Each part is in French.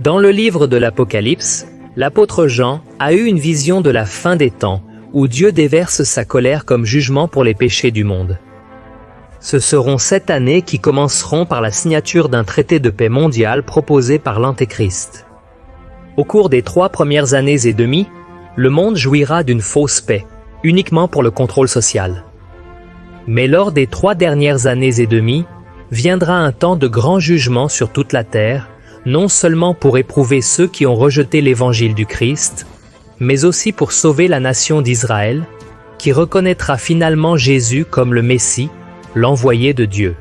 Dans le livre de l'Apocalypse, l'apôtre Jean a eu une vision de la fin des temps, où Dieu déverse sa colère comme jugement pour les péchés du monde. Ce seront 7 années qui commenceront par la signature d'un traité de paix mondial proposé par l'Antéchrist. Au cours des 3 premières années et demie, le monde jouira d'une fausse paix, uniquement pour le contrôle social. Mais lors des 3 dernières années et demie, viendra un temps de grand jugement sur toute la terre, non seulement pour éprouver ceux qui ont rejeté l'évangile du Christ, mais aussi pour sauver la nation d'Israël, qui reconnaîtra finalement Jésus comme le Messie, l'envoyé de Dieu.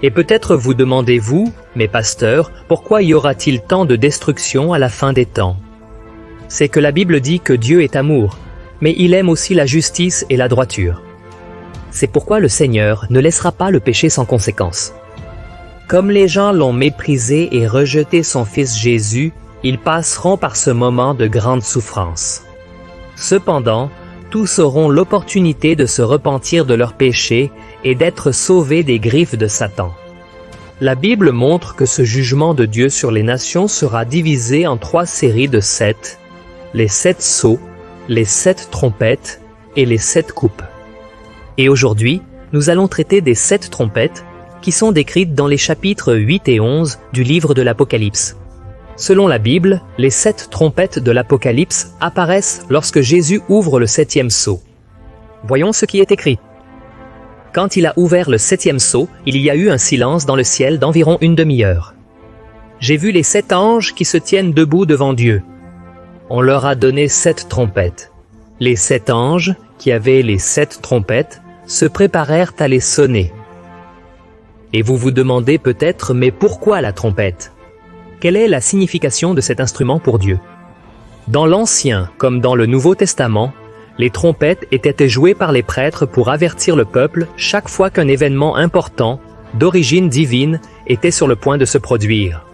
Et peut-être vous demandez-vous, mes pasteurs, pourquoi y aura-t-il tant de destruction à la fin des temps? C'est que la Bible dit que Dieu est amour, mais il aime aussi la justice et la droiture. C'est pourquoi le Seigneur ne laissera pas le péché sans conséquence. Comme les gens l'ont méprisé et rejeté son Fils Jésus, ils passeront par ce moment de grande souffrance. Cependant, tous auront l'opportunité de se repentir de leurs péchés et d'être sauvés des griffes de Satan. La Bible montre que ce jugement de Dieu sur les nations sera divisé en 3 séries de 7, les 7 sceaux, les 7 trompettes et les 7 coupes. Et aujourd'hui, nous allons traiter des 7 trompettes qui sont décrites dans les chapitres 8 et 11 du livre de l'Apocalypse. Selon la Bible, les 7 trompettes de l'Apocalypse apparaissent lorsque Jésus ouvre le 7e sceau. Voyons ce qui est écrit. Quand il a ouvert le 7e sceau, il y a eu un silence dans le ciel d'environ une demi-heure. J'ai vu les 7 anges qui se tiennent debout devant Dieu. On leur a donné 7 trompettes. Les 7 anges, qui avaient les 7 trompettes, se préparèrent à les sonner. Et vous vous demandez peut-être, mais pourquoi la trompette? Quelle est la signification de cet instrument pour Dieu? Dans l'Ancien comme dans le Nouveau Testament, les trompettes étaient jouées par les prêtres pour avertir le peuple chaque fois qu'un événement important, d'origine divine, était sur le point de se produire.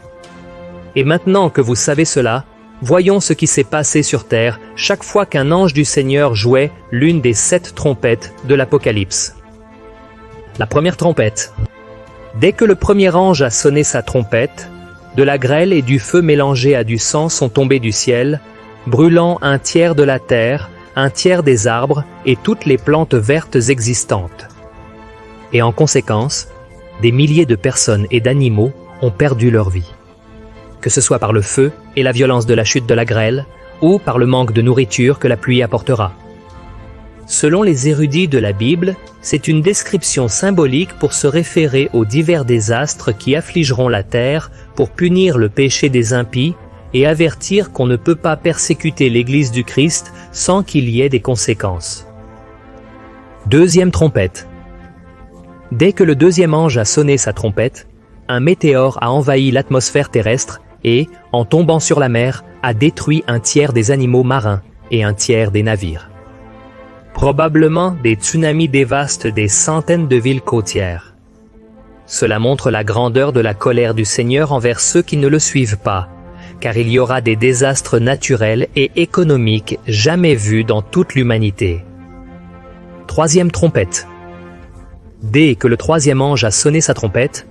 Et maintenant que vous savez cela, voyons ce qui s'est passé sur terre chaque fois qu'un ange du Seigneur jouait l'une des 7 trompettes de l'Apocalypse. La première trompette. Dès que le premier ange a sonné sa trompette, de la grêle et du feu mélangés à du sang sont tombés du ciel, brûlant un tiers de la terre, un tiers des arbres et toutes les plantes vertes existantes. Et en conséquence, des milliers de personnes et d'animaux ont perdu leur vie. Que ce soit par le feu et la violence de la chute de la grêle, ou par le manque de nourriture que la pluie apportera. Selon les érudits de la Bible, c'est une description symbolique pour se référer aux divers désastres qui affligeront la terre pour punir le péché des impies et avertir qu'on ne peut pas persécuter l'Église du Christ sans qu'il y ait des conséquences. Deuxième trompette. Dès que le 2e ange a sonné sa trompette, un météore a envahi l'atmosphère terrestre et, en tombant sur la mer, a détruit un tiers des animaux marins et un tiers des navires. Probablement, des tsunamis dévastent des centaines de villes côtières. Cela montre la grandeur de la colère du Seigneur envers ceux qui ne le suivent pas, car il y aura des désastres naturels et économiques jamais vus dans toute l'humanité. Troisième trompette. Dès que le 3e ange a sonné sa trompette,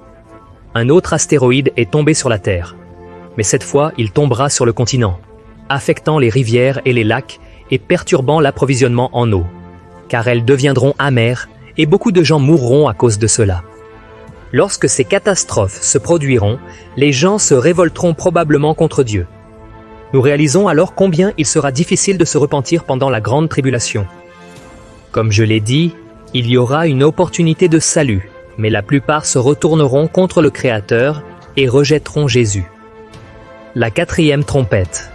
un autre astéroïde est tombé sur la Terre. Mais cette fois, il tombera sur le continent, affectant les rivières et les lacs et perturbant l'approvisionnement en eau, car elles deviendront amères et beaucoup de gens mourront à cause de cela. Lorsque ces catastrophes se produiront, les gens se révolteront probablement contre Dieu. Nous réalisons alors combien il sera difficile de se repentir pendant la grande tribulation. Comme je l'ai dit, il y aura une opportunité de salut, mais la plupart se retourneront contre le Créateur et rejetteront Jésus. La 4e trompette.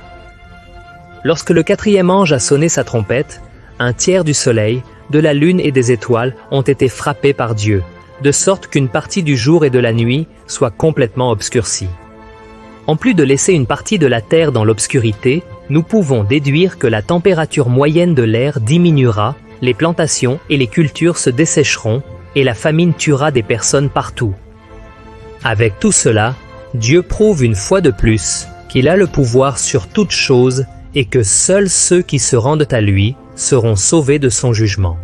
Lorsque le 4e ange a sonné sa trompette, un tiers du soleil, de la lune et des étoiles ont été frappés par Dieu, de sorte qu'une partie du jour et de la nuit soit complètement obscurcie. En plus de laisser une partie de la terre dans l'obscurité, nous pouvons déduire que la température moyenne de l'air diminuera, les plantations et les cultures se dessécheront et la famine tuera des personnes partout. Avec tout cela, Dieu prouve une fois de plus qu'il a le pouvoir sur toute chose et que seuls ceux qui se rendent à lui seront sauvés de son jugement.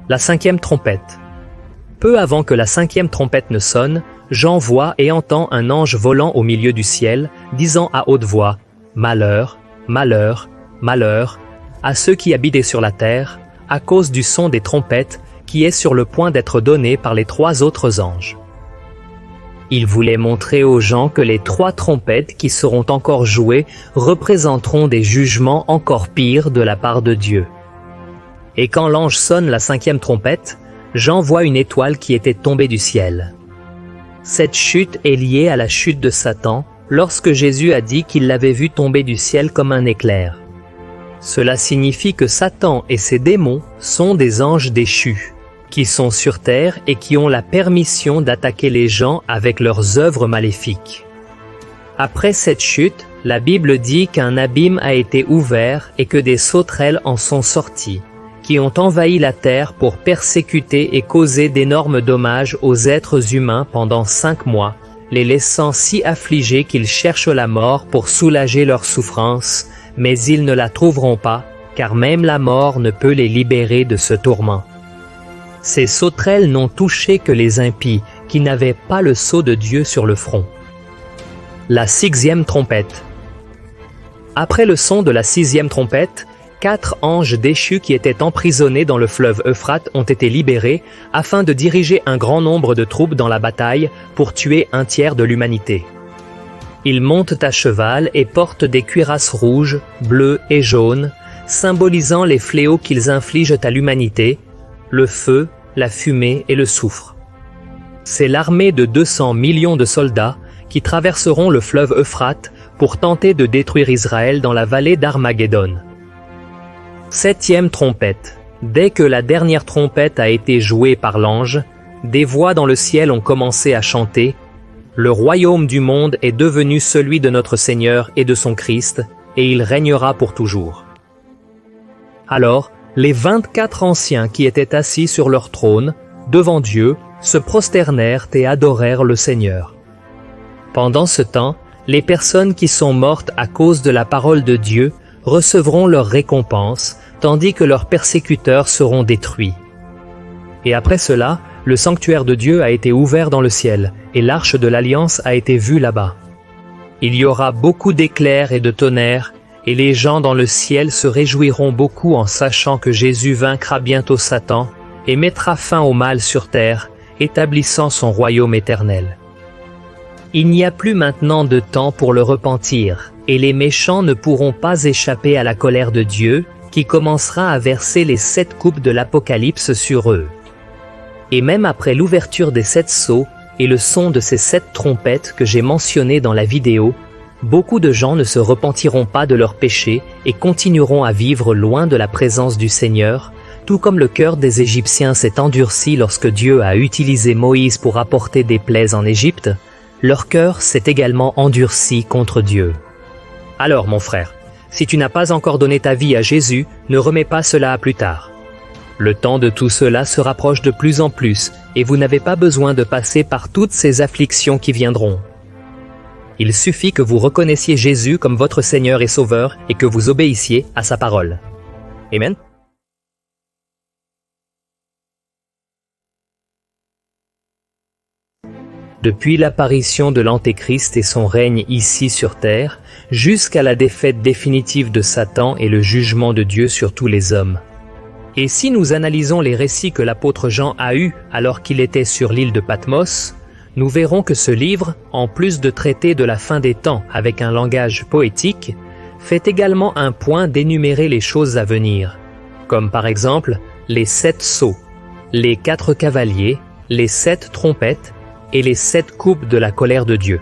La 5e trompette. Peu avant que la 5e trompette ne sonne, Jean voit et entend un ange volant au milieu du ciel, disant à haute voix, « Malheur, malheur, malheur, à ceux qui habitaient sur la terre, à cause du son des trompettes qui est sur le point d'être donné par les 3 autres anges. » Il voulait montrer aux gens que les 3 trompettes qui seront encore jouées représenteront des jugements encore pires de la part de Dieu. Et quand l'ange sonne la 5e trompette, Jean voit une étoile qui était tombée du ciel. Cette chute est liée à la chute de Satan, lorsque Jésus a dit qu'il l'avait vu tomber du ciel comme un éclair. Cela signifie que Satan et ses démons sont des anges déchus, qui sont sur terre et qui ont la permission d'attaquer les gens avec leurs œuvres maléfiques. Après cette chute, la Bible dit qu'un abîme a été ouvert et que des sauterelles en sont sorties, qui ont envahi la terre pour persécuter et causer d'énormes dommages aux êtres humains pendant 5 mois, les laissant si affligés qu'ils cherchent la mort pour soulager leurs souffrances, mais ils ne la trouveront pas, car même la mort ne peut les libérer de ce tourment. Ces sauterelles n'ont touché que les impies, qui n'avaient pas le sceau de Dieu sur le front. La 6e trompette. Après le son de la 6e trompette, 4 anges déchus qui étaient emprisonnés dans le fleuve Euphrate ont été libérés afin de diriger un grand nombre de troupes dans la bataille pour tuer 1/3 de l'humanité. Ils montent à cheval et portent des cuirasses rouges, bleues et jaunes, symbolisant les fléaux qu'ils infligent à l'humanité, le feu, la fumée et le soufre. C'est l'armée de 200 millions de soldats qui traverseront le fleuve Euphrate pour tenter de détruire Israël dans la vallée d'Armageddon. 7e trompette. Dès que la dernière trompette a été jouée par l'ange, des voix dans le ciel ont commencé à chanter « Le royaume du monde est devenu celui de notre Seigneur et de son Christ, et il régnera pour toujours. » Alors, les 24 anciens qui étaient assis sur leur trône, devant Dieu, se prosternèrent et adorèrent le Seigneur. Pendant ce temps, les personnes qui sont mortes à cause de la parole de Dieu recevront leur récompense, tandis que leurs persécuteurs seront détruits. Et après cela, le sanctuaire de Dieu a été ouvert dans le ciel, et l'arche de l'Alliance a été vue là-bas. Il y aura beaucoup d'éclairs et de tonnerres, et les gens dans le ciel se réjouiront beaucoup en sachant que Jésus vaincra bientôt Satan et mettra fin au mal sur terre, établissant son royaume éternel. Il n'y a plus maintenant de temps pour le repentir, et les méchants ne pourront pas échapper à la colère de Dieu, qui commencera à verser les 7 coupes de l'Apocalypse sur eux. Et même après l'ouverture des 7 sceaux et le son de ces 7 trompettes que j'ai mentionnées dans la vidéo, beaucoup de gens ne se repentiront pas de leurs péchés et continueront à vivre loin de la présence du Seigneur, tout comme le cœur des Égyptiens s'est endurci lorsque Dieu a utilisé Moïse pour apporter des plaies en Égypte, leur cœur s'est également endurci contre Dieu. Alors mon frère, si tu n'as pas encore donné ta vie à Jésus, ne remets pas cela à plus tard. Le temps de tout cela se rapproche de plus en plus et vous n'avez pas besoin de passer par toutes ces afflictions qui viendront. Il suffit que vous reconnaissiez Jésus comme votre Seigneur et Sauveur et que vous obéissiez à sa parole. Amen. Depuis l'apparition de l'Antéchrist et son règne ici sur terre, jusqu'à la défaite définitive de Satan et le jugement de Dieu sur tous les hommes. Et si nous analysons les récits que l'apôtre Jean a eus alors qu'il était sur l'île de Patmos, nous verrons que ce livre, en plus de traiter de la fin des temps avec un langage poétique, fait également un point d'énumérer les choses à venir, comme par exemple les 7 sceaux, les 4 cavaliers, les 7 trompettes et les 7 coupes de la colère de Dieu.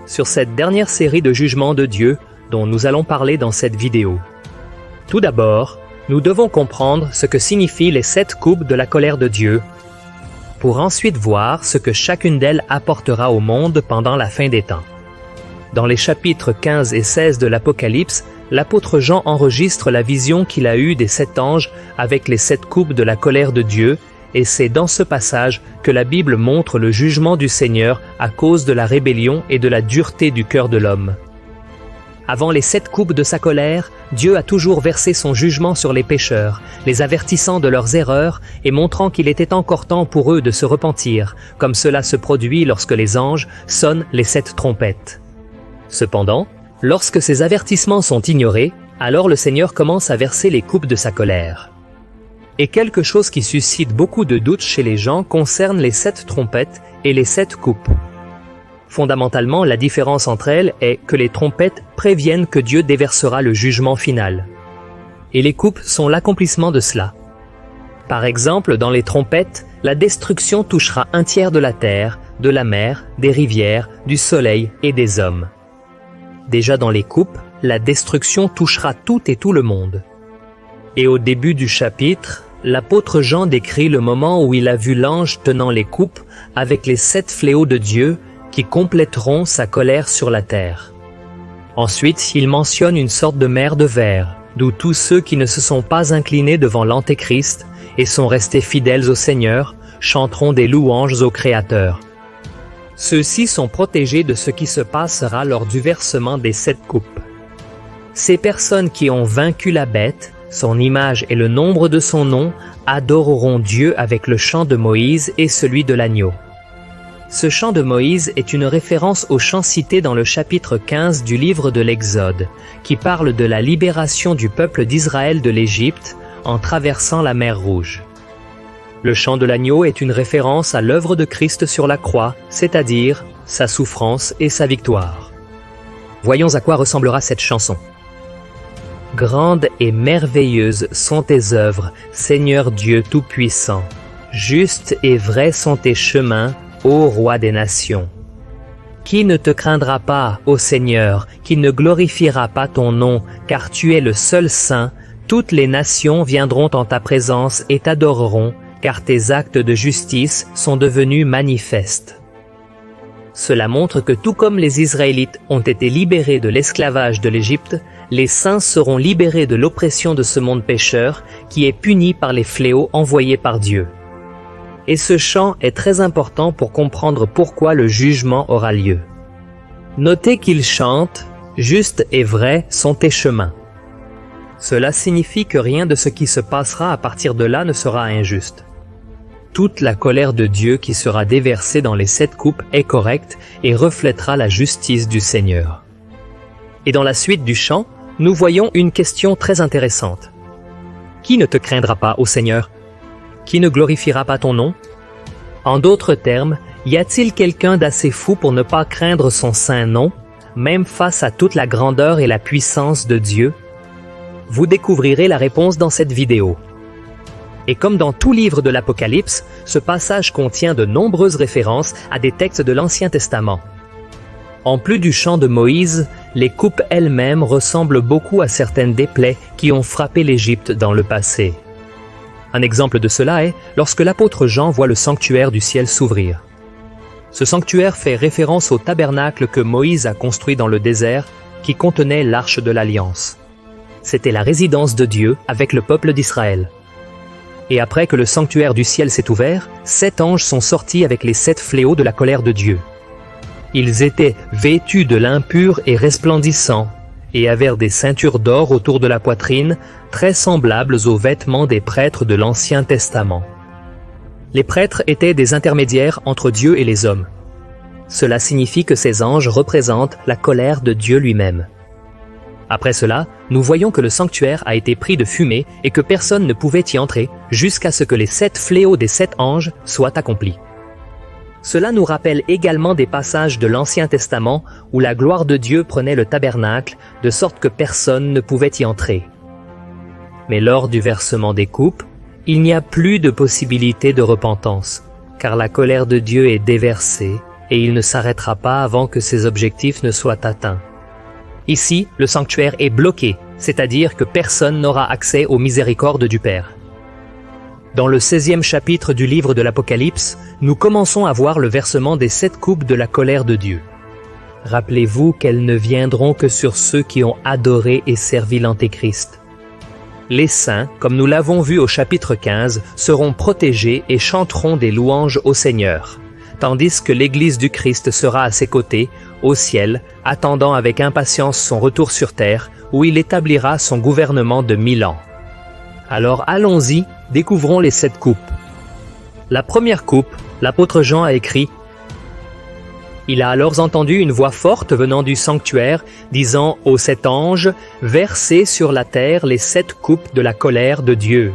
Sur cette dernière série de jugements de Dieu dont nous allons parler dans cette vidéo. Tout d'abord, nous devons comprendre ce que signifient les 7 coupes de la colère de Dieu, pour ensuite voir ce que chacune d'elles apportera au monde pendant la fin des temps. Dans les chapitres 15 et 16 de l'Apocalypse, l'apôtre Jean enregistre la vision qu'il a eue des 7 anges avec les 7 coupes de la colère de Dieu, et c'est dans ce passage que la Bible montre le jugement du Seigneur à cause de la rébellion et de la dureté du cœur de l'homme. Avant les 7 coupes de sa colère, Dieu a toujours versé son jugement sur les pécheurs, les avertissant de leurs erreurs et montrant qu'il était encore temps pour eux de se repentir, comme cela se produit lorsque les anges sonnent les 7 trompettes. Cependant, lorsque ces avertissements sont ignorés, alors le Seigneur commence à verser les coupes de sa colère. Et quelque chose qui suscite beaucoup de doutes chez les gens concerne les 7 trompettes et les 7 coupes. Fondamentalement, la différence entre elles est que les trompettes préviennent que Dieu déversera le jugement final. Et les coupes sont l'accomplissement de cela. Par exemple, dans les trompettes, la destruction touchera un tiers de la terre, de la mer, des rivières, du soleil et des hommes. Déjà dans les coupes, la destruction touchera tout et tout le monde. Et au début du chapitre, l'apôtre Jean décrit le moment où il a vu l'ange tenant les coupes avec les 7 fléaux de Dieu qui compléteront sa colère sur la terre. Ensuite, il mentionne une sorte de mer de verre, d'où tous ceux qui ne se sont pas inclinés devant l'Antéchrist et sont restés fidèles au Seigneur chanteront des louanges au Créateur. Ceux-ci sont protégés de ce qui se passera lors du versement des 7 coupes. Ces personnes qui ont vaincu la bête, son image et le nombre de son nom, adoreront Dieu avec le chant de Moïse et celui de l'agneau. Ce chant de Moïse est une référence au chant cité dans le chapitre 15 du livre de l'Exode, qui parle de la libération du peuple d'Israël de l'Égypte en traversant la mer Rouge. Le chant de l'agneau est une référence à l'œuvre de Christ sur la croix, c'est-à-dire sa souffrance et sa victoire. Voyons à quoi ressemblera cette chanson. Grandes et merveilleuses sont tes œuvres, Seigneur Dieu Tout-Puissant. Justes et vrais sont tes chemins, ô Roi des nations. Qui ne te craindra pas, ô Seigneur, qui ne glorifiera pas ton nom, car tu es le seul saint, toutes les nations viendront en ta présence et t'adoreront, car tes actes de justice sont devenus manifestes. Cela montre que tout comme les Israélites ont été libérés de l'esclavage de l'Égypte, les saints seront libérés de l'oppression de ce monde pécheur qui est puni par les fléaux envoyés par Dieu. Et ce chant est très important pour comprendre pourquoi le jugement aura lieu. Notez qu'il chante « Justes et vrais sont tes chemins ». Cela signifie que rien de ce qui se passera à partir de là ne sera injuste. Toute la colère de Dieu qui sera déversée dans les 7 coupes est correcte et reflètera la justice du Seigneur. Et dans la suite du chant, nous voyons une question très intéressante. Qui ne te craindra pas, ô Seigneur? Qui ne glorifiera pas ton nom? En d'autres termes, y a-t-il quelqu'un d'assez fou pour ne pas craindre son saint nom, même face à toute la grandeur et la puissance de Dieu? Vous découvrirez la réponse dans cette vidéo. Et comme dans tout livre de l'Apocalypse, ce passage contient de nombreuses références à des textes de l'Ancien Testament. En plus du chant de Moïse, les coupes elles-mêmes ressemblent beaucoup à certaines des plaies qui ont frappé l'Égypte dans le passé. Un exemple de cela est lorsque l'apôtre Jean voit le sanctuaire du ciel s'ouvrir. Ce sanctuaire fait référence au tabernacle que Moïse a construit dans le désert qui contenait l'arche de l'Alliance. C'était la résidence de Dieu avec le peuple d'Israël. Et après que le sanctuaire du ciel s'est ouvert, 7 anges sont sortis avec les 7 fléaux de la colère de Dieu. Ils étaient vêtus de lin pur et resplendissant, et avaient des ceintures d'or autour de la poitrine, très semblables aux vêtements des prêtres de l'Ancien Testament. Les prêtres étaient des intermédiaires entre Dieu et les hommes. Cela signifie que ces anges représentent la colère de Dieu lui-même. Après cela, nous voyons que le sanctuaire a été pris de fumée et que personne ne pouvait y entrer jusqu'à ce que les 7 fléaux des 7 anges soient accomplis. Cela nous rappelle également des passages de l'Ancien Testament où la gloire de Dieu prenait le tabernacle de sorte que personne ne pouvait y entrer. Mais lors du versement des coupes, il n'y a plus de possibilité de repentance, car la colère de Dieu est déversée et il ne s'arrêtera pas avant que ses objectifs ne soient atteints. Ici, le sanctuaire est bloqué, c'est-à-dire que personne n'aura accès aux miséricordes du Père. Dans le 16e chapitre du livre de l'Apocalypse, nous commençons à voir le versement des 7 coupes de la colère de Dieu. Rappelez-vous qu'elles ne viendront que sur ceux qui ont adoré et servi l'Antéchrist. Les saints, comme nous l'avons vu au chapitre 15, seront protégés et chanteront des louanges au Seigneur. tandis que l'Église du Christ sera à ses côtés, au ciel, attendant avec impatience son retour sur terre, où il établira son gouvernement de 1000 ans. Alors allons-y, découvrons les 7 coupes. La première coupe, l'apôtre Jean a écrit « Il a alors entendu une voix forte venant du sanctuaire, disant aux 7 anges, « Versez sur la terre les 7 coupes de la colère de Dieu. »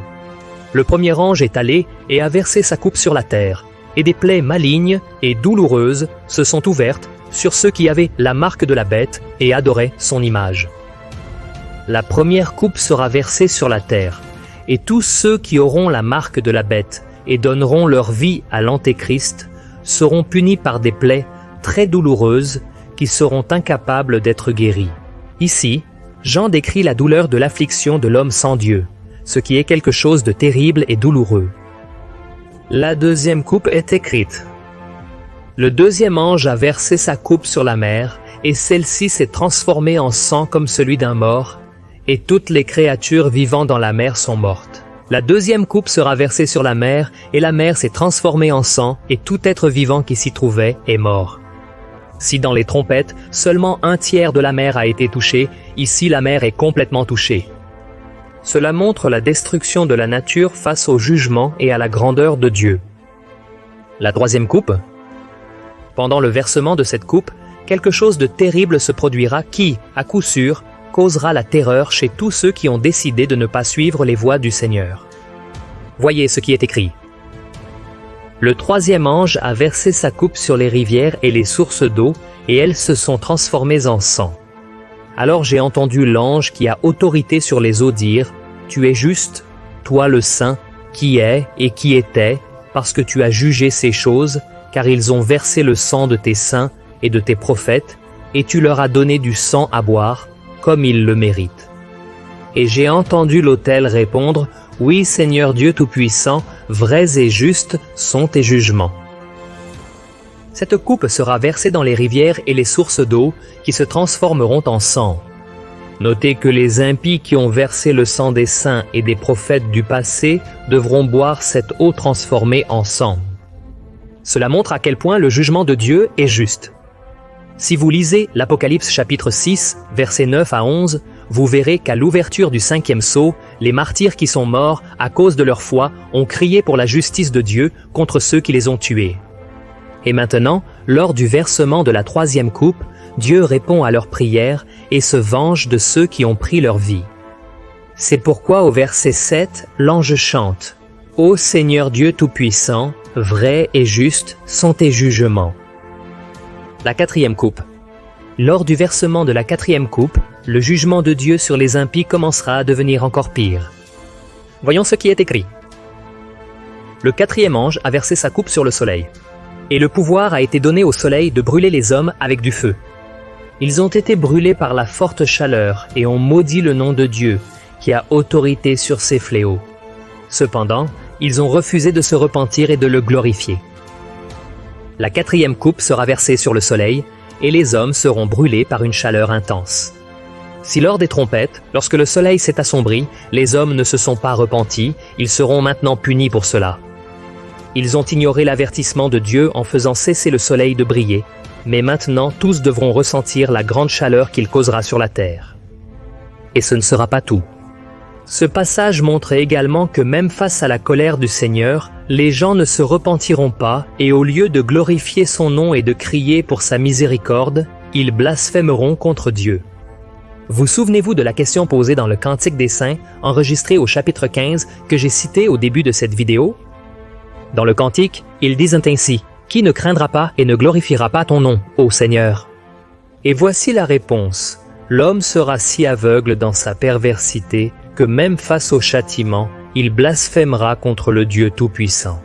Le premier ange est allé et a versé sa coupe sur la terre, et des plaies malignes et douloureuses se sont ouvertes sur ceux qui avaient la marque de la bête et adoraient son image. La première coupe sera versée sur la terre, et tous ceux qui auront la marque de la bête et donneront leur vie à l'Antéchrist seront punis par des plaies très douloureuses qui seront incapables d'être guéries. Ici, Jean décrit la douleur de l'affliction de l'homme sans Dieu, ce qui est quelque chose de terrible et douloureux. La deuxième coupe est écrite. Le deuxième ange a versé sa coupe sur la mer, et celle-ci s'est transformée en sang comme celui d'un mort, et toutes les créatures vivant dans la mer sont mortes. La deuxième coupe sera versée sur la mer, et la mer s'est transformée en sang, et tout être vivant qui s'y trouvait est mort. Si dans les trompettes, seulement 1/3 de la mer a été touchée, ici la mer est complètement touchée. Cela montre la destruction de la nature face au jugement et à la grandeur de Dieu. La troisième coupe. Pendant le versement de cette coupe, quelque chose de terrible se produira qui, à coup sûr, causera la terreur chez tous ceux qui ont décidé de ne pas suivre les voies du Seigneur. Voyez ce qui est écrit. Le troisième ange a versé sa coupe sur les rivières et les sources d'eau, et elles se sont transformées en sang. Alors j'ai entendu l'ange qui a autorité sur les eaux dire, « Tu es juste, toi le Saint, qui est et qui était, parce que tu as jugé ces choses, car ils ont versé le sang de tes saints et de tes prophètes, et tu leur as donné du sang à boire, comme ils le méritent. » Et j'ai entendu l'autel répondre, « Oui, Seigneur Dieu Tout-Puissant, vrais et justes sont tes jugements. » Cette coupe sera versée dans les rivières et les sources d'eau qui se transformeront en sang. Notez que les impies qui ont versé le sang des saints et des prophètes du passé devront boire cette eau transformée en sang. Cela montre à quel point le jugement de Dieu est juste. Si vous lisez l'Apocalypse chapitre 6, versets 9 à 11, vous verrez qu'à l'ouverture du 5e sceau, les martyrs qui sont morts à cause de leur foi ont crié pour la justice de Dieu contre ceux qui les ont tués. Et maintenant, lors du versement de la 3e coupe, Dieu répond à leurs prières et se venge de ceux qui ont pris leur vie. C'est pourquoi au verset 7, l'ange chante « Ô Seigneur Dieu Tout-Puissant, vrai et juste sont tes jugements. » La 4e coupe. Lors du versement de la 4e coupe, le jugement de Dieu sur les impies commencera à devenir encore pire. Voyons ce qui est écrit. Le 4e ange a versé sa coupe sur le soleil. Et le pouvoir a été donné au soleil de brûler les hommes avec du feu. Ils ont été brûlés par la forte chaleur et ont maudit le nom de Dieu, qui a autorité sur ces fléaux. Cependant, ils ont refusé de se repentir et de le glorifier. La 4e coupe sera versée sur le soleil, et les hommes seront brûlés par une chaleur intense. Si lors des trompettes, lorsque le soleil s'est assombri, les hommes ne se sont pas repentis, ils seront maintenant punis pour cela. Ils ont ignoré l'avertissement de Dieu en faisant cesser le soleil de briller, mais maintenant tous devront ressentir la grande chaleur qu'il causera sur la terre. Et ce ne sera pas tout. Ce passage montre également que même face à la colère du Seigneur, les gens ne se repentiront pas et au lieu de glorifier son nom et de crier pour sa miséricorde, ils blasphémeront contre Dieu. Vous souvenez-vous de la question posée dans le Cantique des Saints, enregistré au chapitre 15 que j'ai cité au début de cette vidéo? Dans le Cantique, ils disent ainsi, « Qui ne craindra pas et ne glorifiera pas ton nom, ô Seigneur ?» Et voici la réponse. L'homme sera si aveugle dans sa perversité que même face au châtiment, il blasphémera contre le Dieu Tout-Puissant.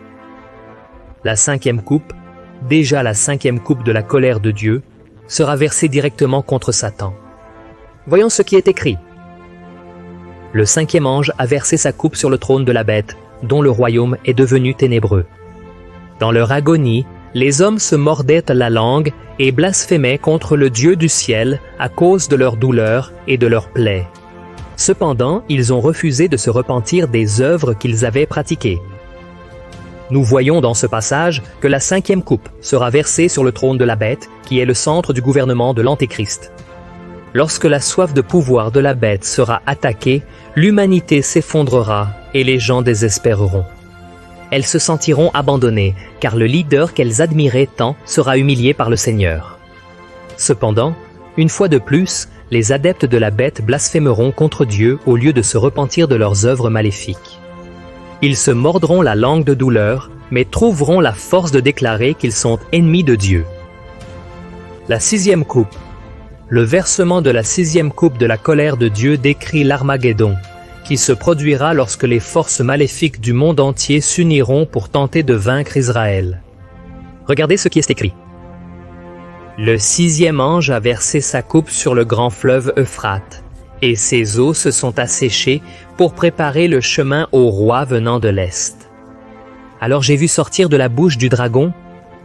La 5e coupe, déjà la 5e coupe de la colère de Dieu, sera versée directement contre Satan. Voyons ce qui est écrit. Le 5e ange a versé sa coupe sur le trône de la bête, dont le royaume est devenu ténébreux. Dans leur agonie, les hommes se mordaient la langue et blasphémaient contre le Dieu du ciel à cause de leur douleur et de leurs plaies. Cependant, ils ont refusé de se repentir des œuvres qu'ils avaient pratiquées. Nous voyons dans ce passage que la 5e coupe sera versée sur le trône de la bête, qui est le centre du gouvernement de l'Antéchrist. Lorsque la soif de pouvoir de la bête sera attaquée, l'humanité s'effondrera et les gens désespéreront. Elles se sentiront abandonnées, car le leader qu'elles admiraient tant sera humilié par le Seigneur. Cependant, une fois de plus, les adeptes de la bête blasphémeront contre Dieu au lieu de se repentir de leurs œuvres maléfiques. Ils se mordront la langue de douleur, mais trouveront la force de déclarer qu'ils sont ennemis de Dieu. La 6e coupe. Le versement de la 6e coupe de la colère de Dieu décrit l'Armageddon, qui se produira lorsque les forces maléfiques du monde entier s'uniront pour tenter de vaincre Israël. Regardez ce qui est écrit. Le 6e ange a versé sa coupe sur le grand fleuve Euphrate, et ses eaux se sont asséchées pour préparer le chemin au roi venant de l'Est. Alors j'ai vu sortir de la bouche du dragon,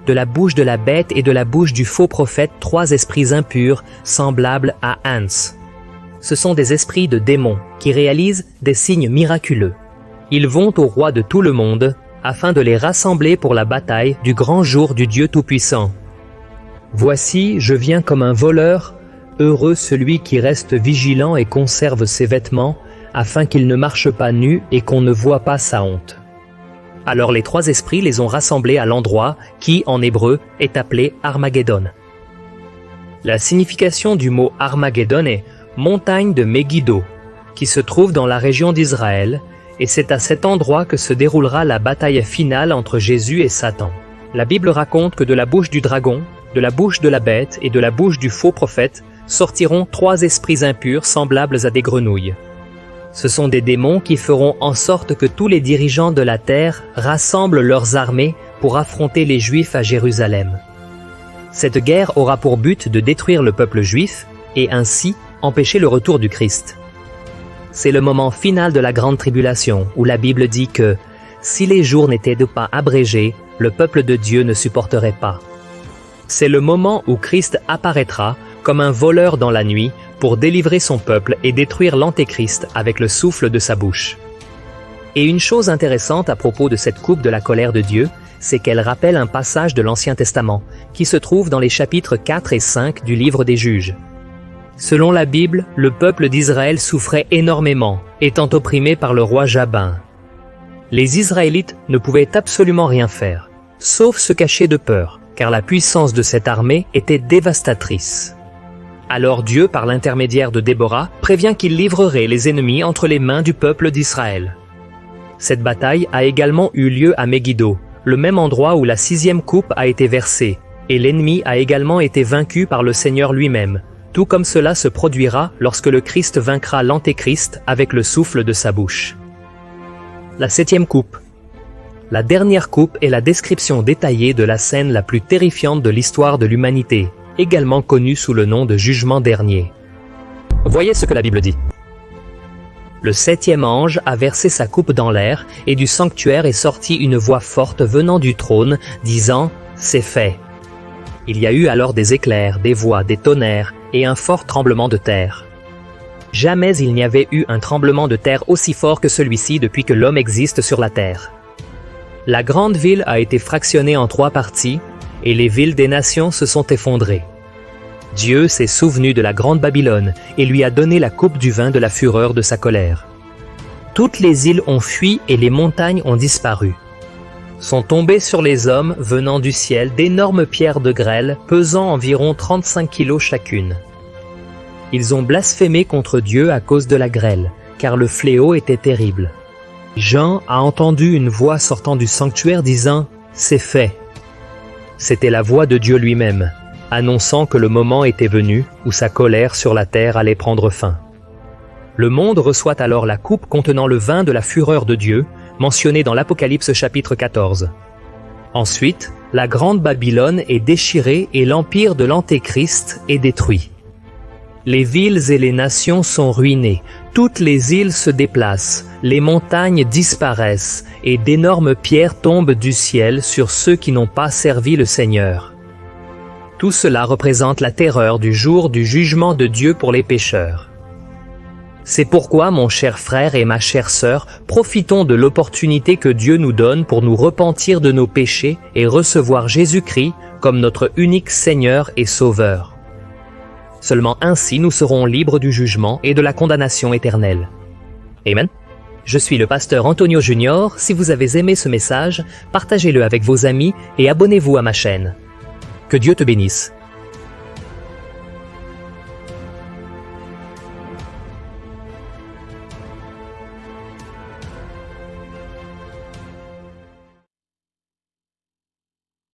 de la bouche de la bête et de la bouche du faux prophète 3 esprits impurs semblables à ants. Ce sont des esprits de démons qui réalisent des signes miraculeux. Ils vont au roi de tout le monde afin de les rassembler pour la bataille du grand jour du Dieu Tout-Puissant. Voici, je viens comme un voleur. Heureux celui qui reste vigilant et conserve ses vêtements, afin qu'il ne marche pas nu et qu'on ne voit pas sa honte. Alors les 3 esprits les ont rassemblés à l'endroit qui, en hébreu, est appelé Armageddon. La signification du mot Armageddon est « montagne de Megiddo », qui se trouve dans la région d'Israël, et c'est à cet endroit que se déroulera la bataille finale entre Jésus et Satan. La Bible raconte que de la bouche du dragon, de la bouche de la bête et de la bouche du faux prophète sortiront 3 esprits impurs semblables à des grenouilles. Ce sont des démons qui feront en sorte que tous les dirigeants de la terre rassemblent leurs armées pour affronter les Juifs à Jérusalem. Cette guerre aura pour but de détruire le peuple juif et ainsi empêcher le retour du Christ. C'est le moment final de la grande tribulation où la Bible dit que si les jours n'étaient pas abrégés, le peuple de Dieu ne supporterait pas. C'est le moment où Christ apparaîtra comme un voleur dans la nuit pour délivrer son peuple et détruire l'Antéchrist avec le souffle de sa bouche. Et une chose intéressante à propos de cette coupe de la colère de Dieu, c'est qu'elle rappelle un passage de l'Ancien Testament qui se trouve dans les chapitres 4 et 5 du livre des Juges. Selon la Bible, le peuple d'Israël souffrait énormément, étant opprimé par le roi Jabin. Les Israélites ne pouvaient absolument rien faire, sauf se cacher de peur, car la puissance de cette armée était dévastatrice. Alors Dieu, par l'intermédiaire de Déborah, prévient qu'il livrerait les ennemis entre les mains du peuple d'Israël. Cette bataille a également eu lieu à Megiddo, le même endroit où la 6e coupe a été versée, et l'ennemi a également été vaincu par le Seigneur lui-même, tout comme cela se produira lorsque le Christ vaincra l'Antéchrist avec le souffle de sa bouche. La 7e coupe. La dernière coupe est la description détaillée de la scène la plus terrifiante de l'histoire de l'humanité, également connue sous le nom de jugement dernier. Voyez ce que la Bible dit. Le 7e ange a versé sa coupe dans l'air, et du sanctuaire est sortie une voix forte venant du trône, disant « C'est fait ». Il y a eu alors des éclairs, des voix, des tonnerres, et un fort tremblement de terre. Jamais il n'y avait eu un tremblement de terre aussi fort que celui-ci depuis que l'homme existe sur la terre. La grande ville a été fractionnée en 3 parties, et les villes des nations se sont effondrées. Dieu s'est souvenu de la grande Babylone et lui a donné la coupe du vin de la fureur de sa colère. Toutes les îles ont fui et les montagnes ont disparu. Sont tombées sur les hommes venant du ciel d'énormes pierres de grêle pesant environ 35 kilos chacune. Ils ont blasphémé contre Dieu à cause de la grêle, car le fléau était terrible. Jean a entendu une voix sortant du sanctuaire disant « C'est fait ». C'était la voix de Dieu lui-même, annonçant que le moment était venu où sa colère sur la terre allait prendre fin. Le monde reçoit alors la coupe contenant le vin de la fureur de Dieu, mentionné dans l'Apocalypse chapitre 14. Ensuite, la grande Babylone est déchirée et l'empire de l'Antéchrist est détruit. Les villes et les nations sont ruinées, toutes les îles se déplacent, les montagnes disparaissent, et d'énormes pierres tombent du ciel sur ceux qui n'ont pas servi le Seigneur. Tout cela représente la terreur du jour du jugement de Dieu pour les pécheurs. C'est pourquoi, mon cher frère et ma chère sœur, profitons de l'opportunité que Dieu nous donne pour nous repentir de nos péchés et recevoir Jésus-Christ comme notre unique Seigneur et Sauveur. Seulement ainsi nous serons libres du jugement et de la condamnation éternelle. Amen. Je suis le pasteur Antonio Junior. Si vous avez aimé ce message, partagez-le avec vos amis et abonnez-vous à ma chaîne. Que Dieu te bénisse.